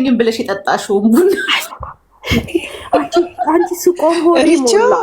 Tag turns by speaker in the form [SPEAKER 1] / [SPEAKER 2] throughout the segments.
[SPEAKER 1] አያምረኝም ብለሽ የጠጣሽው ቡና
[SPEAKER 2] አንቺ ሱቆም ሆዴ ሞላ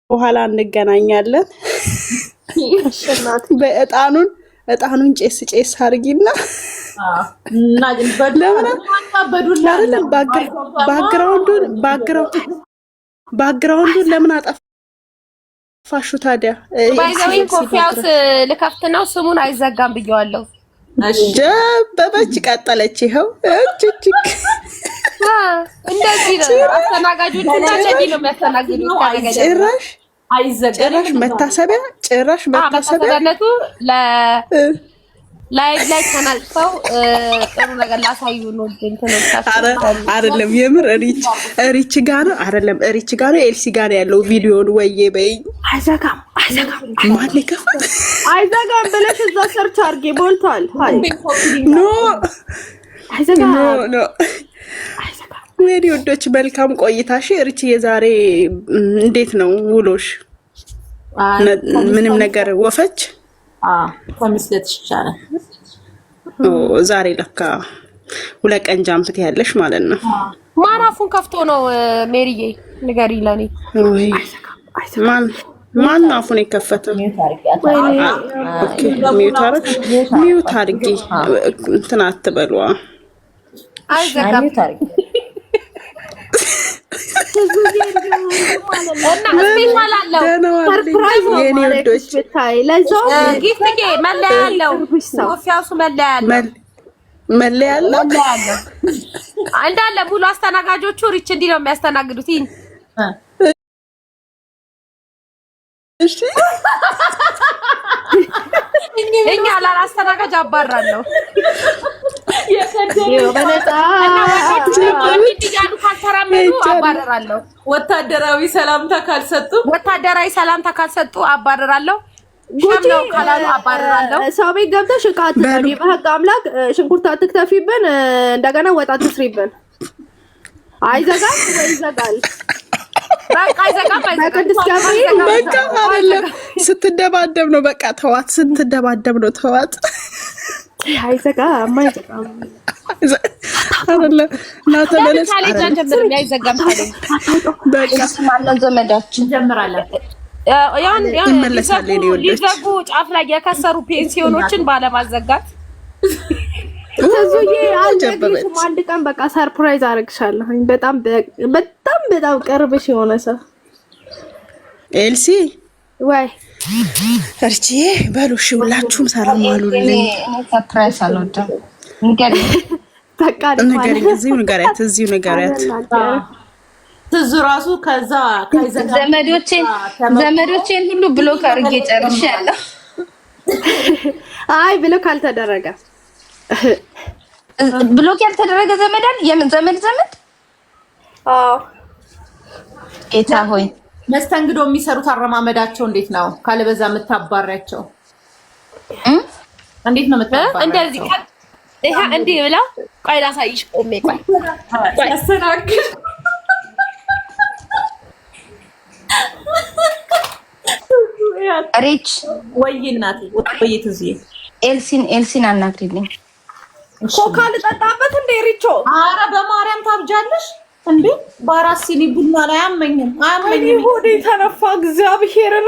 [SPEAKER 3] በኋላ እንገናኛለን። እጣኑን ጬስ አርጊና
[SPEAKER 1] እና
[SPEAKER 3] ባክግራውንዱን ለምን አጠፋሹ ታዲያ?
[SPEAKER 2] ባይዘዊ ኮፊያውስ ልከፍት ነው ስሙን አይዘጋም ብየዋለሁ።
[SPEAKER 3] ጀበበች ቀጠለች። ይኸው
[SPEAKER 2] እንደዚህ ነው አስተናጋጆቹ እንደዚህ ነው የሚያስተናግዱት።
[SPEAKER 3] ጭራሽ አይዘጋም። ጭራሽ መታሰቢያነቱ
[SPEAKER 2] ላይቭ ላይ ተናጽፈው ጥሩ ነገር ላሳዩ ነው።
[SPEAKER 3] አይደለም የምር ሪች ጋር ነው አይደለም ሪች ጋር ነው ኤልሲ ጋር ያለው ቪዲዮን ወይዬ በይ
[SPEAKER 2] አይዘጋም
[SPEAKER 3] ማን ይከፋል?
[SPEAKER 2] አይዘጋም ብለሽ እዛ ሰርች አድርጌ ቦልቷል።
[SPEAKER 3] ኖ
[SPEAKER 2] አይዘጋም
[SPEAKER 3] ወዲ ወዶች መልካም ቆይታሽ። ሪች የዛሬ እንዴት ነው ውሎሽ? ምንም ነገር ወፈች
[SPEAKER 1] ከመስለት ይቻላል።
[SPEAKER 3] ዛሬ ለካ 2 ቀን ጃምፕት ያለሽ ማለት ነው።
[SPEAKER 2] ማራፉን ከፍቶ ነው ሜሪዬ ንገሪ ለኔ።
[SPEAKER 3] ወይ ማን አፉን የከፈተው? ኦኬ ሚዩት አድርጊ እንትን አትበሏ።
[SPEAKER 2] አይዘጋም እና ስፔሻል አለው ሰርፕራይዝ ነው ማለት ብታይ። ለዛው ጊፍት መለያ ያለው ኮፊያውሱ መለያ ያለው እንዳለ ሙሉ አስተናጋጆቹ ሪች እንዲህ ነው የሚያስተናግዱት።
[SPEAKER 3] እሺ
[SPEAKER 2] እኛ ላላስተናጋጅ አባራለሁ። አባረራለሁ።
[SPEAKER 1] ወታደራዊ ሰላምታ ካልሰጡ አባረራለሁ።
[SPEAKER 2] ጉዳዩ ካላሉ አባረራለሁ። ሰው ቤት ገብተሽ ዕቃ አትጠቢ፣ በህግ አምላክ ሽንኩርት አትክተፊብን፣ እንደገና ወጥ አትስሪብን። አይዘጋም ወይ ይዘጋል? በቃ አይዘጋም። በቅድስት ገብርኤል
[SPEAKER 3] በቃ አይደለም ስትደባደብ ነው። በቃ ተዋት፣ ስትደባደብ ነው። ተዋት።
[SPEAKER 2] አይዘጋም አይዘጋም
[SPEAKER 3] አይደለም እና ተመለስ።
[SPEAKER 2] አይዘጋም ታዲያ
[SPEAKER 3] በቃ
[SPEAKER 1] ማነው ዘመዳችን ጀምራለን።
[SPEAKER 2] ሊዘጉ ጫፍ ላይ የከሰሩ ፔንሲዮኖችን ባለማዘጋት ተዙዬ አልጀበበች። አንድ ቀን በቃ ሰርፕራይዝ አደርግሻለሁ። በጣም ቅርብሽ የሆነ ሰው
[SPEAKER 3] ኤልሲ
[SPEAKER 2] ወይ
[SPEAKER 3] እርቺ በሉሽ። ሁላችሁም ሰላም ዋሉልኝ።
[SPEAKER 1] እኔ ሰርፕራይዝ አልወደም።
[SPEAKER 2] በቃ
[SPEAKER 3] እዚሁ ንገሪያት
[SPEAKER 1] ትዙ ራሱ ከዛ
[SPEAKER 4] ዘመዶቼን ሁሉ ብሎክ አድርጌ ጨርሻለሁ።
[SPEAKER 2] አይ ብሎክ አልተደረገ
[SPEAKER 4] ብሎክ ያልተደረገ ዘመዳን የምን ዘመድ አዎ ጌታ ሆይ
[SPEAKER 1] መስተንግዶ የሚሰሩት አረማመዳቸው እንዴት ነው? ካለበዛ የምታባሪያቸው እንዴት ነው የምታባሪያቸው?
[SPEAKER 2] እንደዚህ ይሄ እንዲህ ብላ ቆይ ላሳይሽ። ቆሜ ቆይ
[SPEAKER 1] ያስተናግድ
[SPEAKER 4] ሪች
[SPEAKER 1] ወይ እናቴ ወይ ትዝዬ
[SPEAKER 4] ኤልሲን አናግሪልኝ።
[SPEAKER 2] ኮካ ልጠጣበት እንደ ሪቾ።
[SPEAKER 1] ኧረ በማርያም ታብጃለሽ እንዴ! በአራት ሲኒ ቡና ላይ አያመኝም።
[SPEAKER 2] ሆዴ ተነፋ። እግዚአብሔርን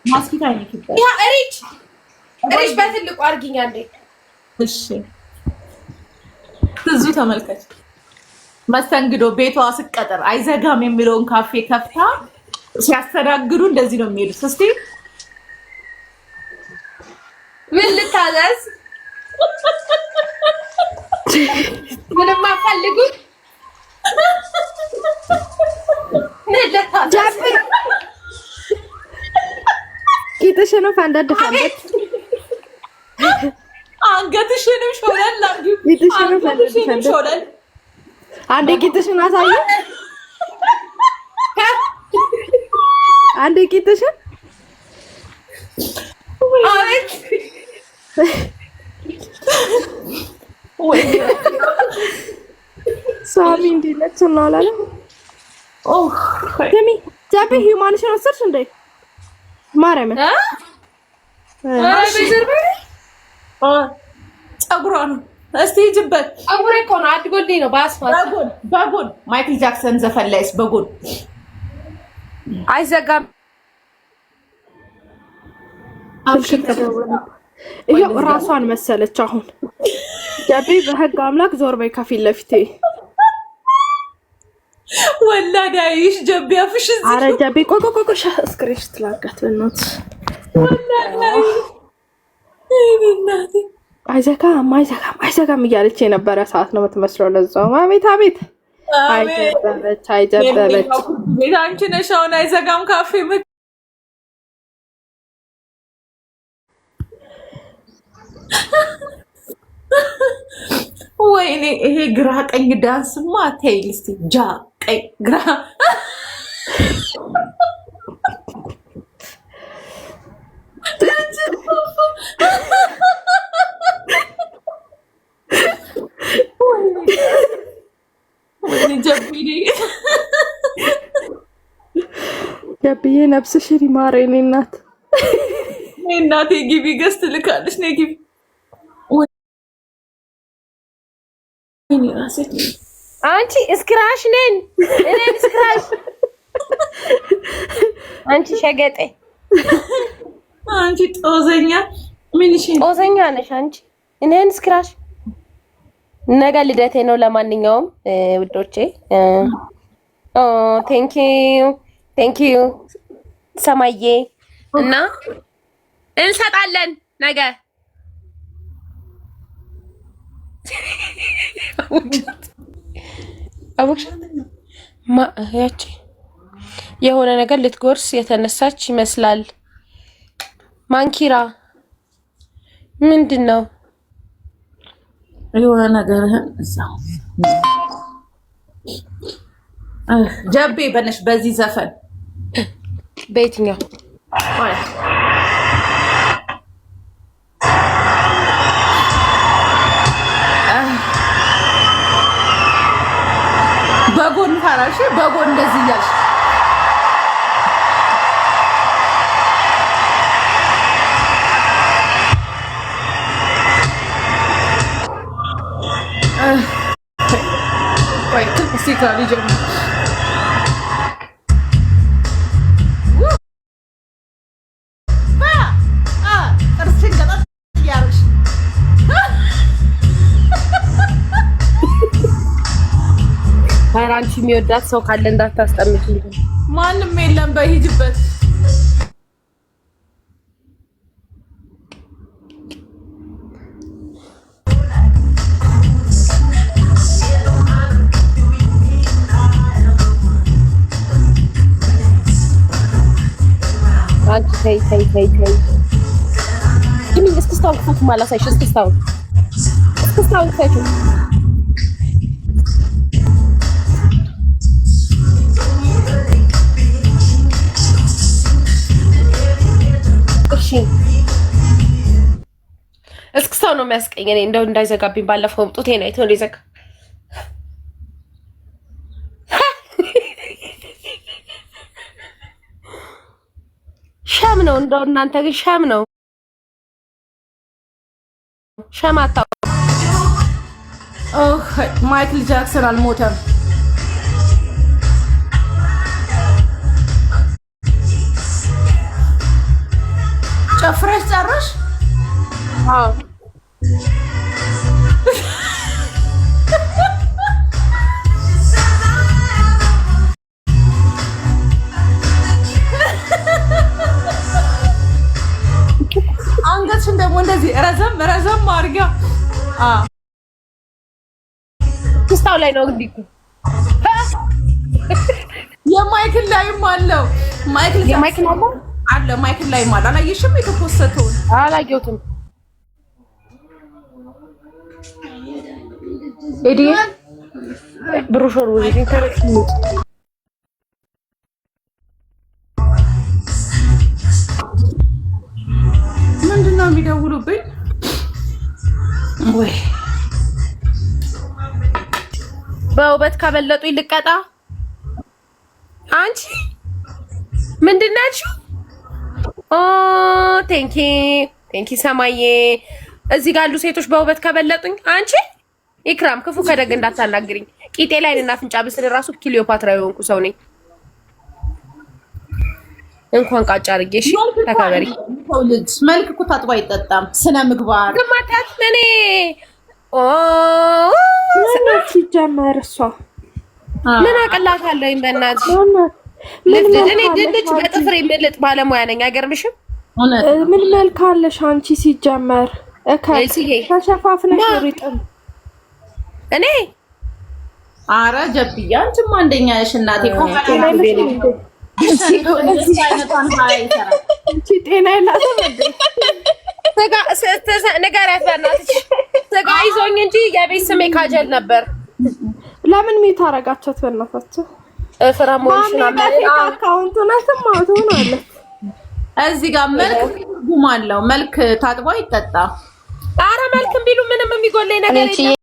[SPEAKER 1] ማስኪታ አይነክም።
[SPEAKER 2] ያ ሪች በትልቁ አድርጊኝ አንዴ።
[SPEAKER 1] እሺ ትዙ ተመልከች። መስተንግዶ ቤቷ ስቀጥር አይዘጋም የሚለውን ካፌ ከፍታ ሲያስተናግዱ እንደዚህ ነው የሚሄዱት። እስቲ
[SPEAKER 2] ምን ልታዘዝ? ምንም አፈልጉ። ምን ልታዘዝ? ቂጥሽን ፈንደድ
[SPEAKER 1] አንገትሽንም ሾለል አድርጊ።
[SPEAKER 2] ቂጥሽን ሾለል አንዴ ቂጥሽን አሳዩ። አንዴ ቂጥሽን
[SPEAKER 1] አቤት
[SPEAKER 2] ወይ ሳሚ እንዲለች ነው አላለ። ደሚ ጃቢ ሂዩማንሽን ወሰድሽ እንዴ? ማርያም
[SPEAKER 1] ፀጉሯ ነው። እስቲ ሂጂበት።
[SPEAKER 2] ፀጉሬ እኮ ነው አድጎልኝ ነው በአስፋልት
[SPEAKER 1] በጎን ማይክል ጃክሰን ዘፈን ላይስ በጎን
[SPEAKER 2] አይዘጋም።
[SPEAKER 5] ይሄው ራሷን መሰለች። አሁን ጃቢ በህግ አምላክ ዞር በይ ከፊት ለፊቴ።
[SPEAKER 1] ወላዳይሽ ጃቢ አፍሽ እዚህ።
[SPEAKER 5] ኧረ ጃቢ ቆቆቆቆ ስክሪንሽ ትላጋት በእናትሽ
[SPEAKER 1] ወላዳይ እናቴ አይዘጋም እያለች የነበረ ሰዓት ነው የምትመስለው። ለዛው አቤት አቤት አይደበረች ቤት አንቺ ነሽ አሁን አይዘጋም ካፌ ወይኔ ይሄ ግራ ቀኝ ዳንስማ ተይል እስቲ ጃ ቀኝ ግራ
[SPEAKER 5] ጃቢዬ ነፍስሽን ይማር የኔ እናት።
[SPEAKER 1] እናቴ ግቢ ገዝት ልካለች ነይ ግቢ።
[SPEAKER 2] አንቺ እስክራሽ ነን እኔ እስክራሽ አንቺ ሸገጤ
[SPEAKER 1] አንቺ ጦዘኛ ምን እሺ
[SPEAKER 2] ጦዘኛ ነሽ አንቺ እኔን እስክራሽ። ነገ ልደቴ ነው። ለማንኛውም ውዶቼ ቴንክ ዩ ሰማዬ እና እንሰጣለን ነገ አቡክሻት ያቺ የሆነ ነገር ልትጎርስ የተነሳች ይመስላል። ማንኪራ ምንድን ነው?
[SPEAKER 1] የሆነ ነገርህን እዛው ጃቤ በነሽ በዚህ ዘፈን
[SPEAKER 2] በየትኛው
[SPEAKER 1] በጎን ታራሽ በጎን እንደዚህ እያልሽ ቆይ እስቲ ካሊ ጀምር
[SPEAKER 2] አንቺ የሚወዳት ሰው ካለ እንዳታስጠምቂ።
[SPEAKER 1] ማንም የለም በሂጅበት።
[SPEAKER 2] አንቺ ተይ ይሄን እስክስታውን ክፈቱ ማላሳይሽ እስክስታውን ክፈቱ። እስክስታው ነው የሚያስቀኝ። እኔ እንደው እንዳይዘጋብኝ ባለፈው ጡቴ ነው አይቶ እንደዘጋ ሸም ነው። እንደው እናንተ ግን ሸም ነው ሸማታ።
[SPEAKER 1] ማይክል ጃክሰን አልሞተም። ጨፍረሽ ጨረሽ?
[SPEAKER 2] አዎ
[SPEAKER 1] አንገትሽን ደግሞ እንደዚህ ረዘም አድርጊያ።
[SPEAKER 2] ክስታው ላይ ነው እንግዲህ
[SPEAKER 1] የማይክል ላይም አለው።
[SPEAKER 2] የማይክል
[SPEAKER 1] አለ ማይክል ላይም አለ። አላየሽም? የተፖሰተውን
[SPEAKER 2] አላየሁትም። ኤዲ ብሩሾር ወይስ ኢንተርኔት
[SPEAKER 1] ምንድነው የሚደውሉብኝ? ወይ
[SPEAKER 2] በውበት ካበለጡ ይልቀጣ። አንቺ ምንድናችሁ? ኦ ቴንኪ ሰማዬ እዚህ ጋር ያሉ ሴቶች በውበት ከበለጡኝ አንቺ ኢክራም ክፉ ከደግ እንዳታናግሪኝ። ቂጤ ላይ እና አፍንጫ ብስል ራሱ ክሊዮፓትራ የሆንኩ ሰው ነኝ። እንኳን ቃጫ አድርጌ እሺ ተከበሪ።
[SPEAKER 1] ልጅ መልክ እኮ ታጥቦ አይጠጣም። ስነ ምግባር
[SPEAKER 2] ግማታት እኔ
[SPEAKER 5] ሲጀመር እሷ
[SPEAKER 2] ምን አቅላታለሁኝ በእናትሽ እኔ ድንች በጥፍሬ የምልጥ ባለሙያ ነኝ። አይገርምሽም?
[SPEAKER 5] ምን መልክ አለሽ አንቺ ሲጀመር ተሸፋፍነሽ ሪጥም
[SPEAKER 2] እኔ
[SPEAKER 1] አረ ጀብያ አንቺማ አንደኛ ነሽ እናቴ።
[SPEAKER 5] ጤና የላትም እንዴ?
[SPEAKER 2] ንገሪያት በእናትሽ። ስጋ ይዞኝ እንጂ የቤት ስሜ ካጀል ነበር።
[SPEAKER 5] ለምን ሜት አረጋቻት በእናታችሁ? አካውንቱ ነትም ትሆናለች።
[SPEAKER 1] እዚህ ጋር መልክ ጉም አለው። መልክ ታጥቦ አይጠጣ።
[SPEAKER 2] አረ መልክም ቢሉ ምንም የሚጎለኝ ነገር የለም።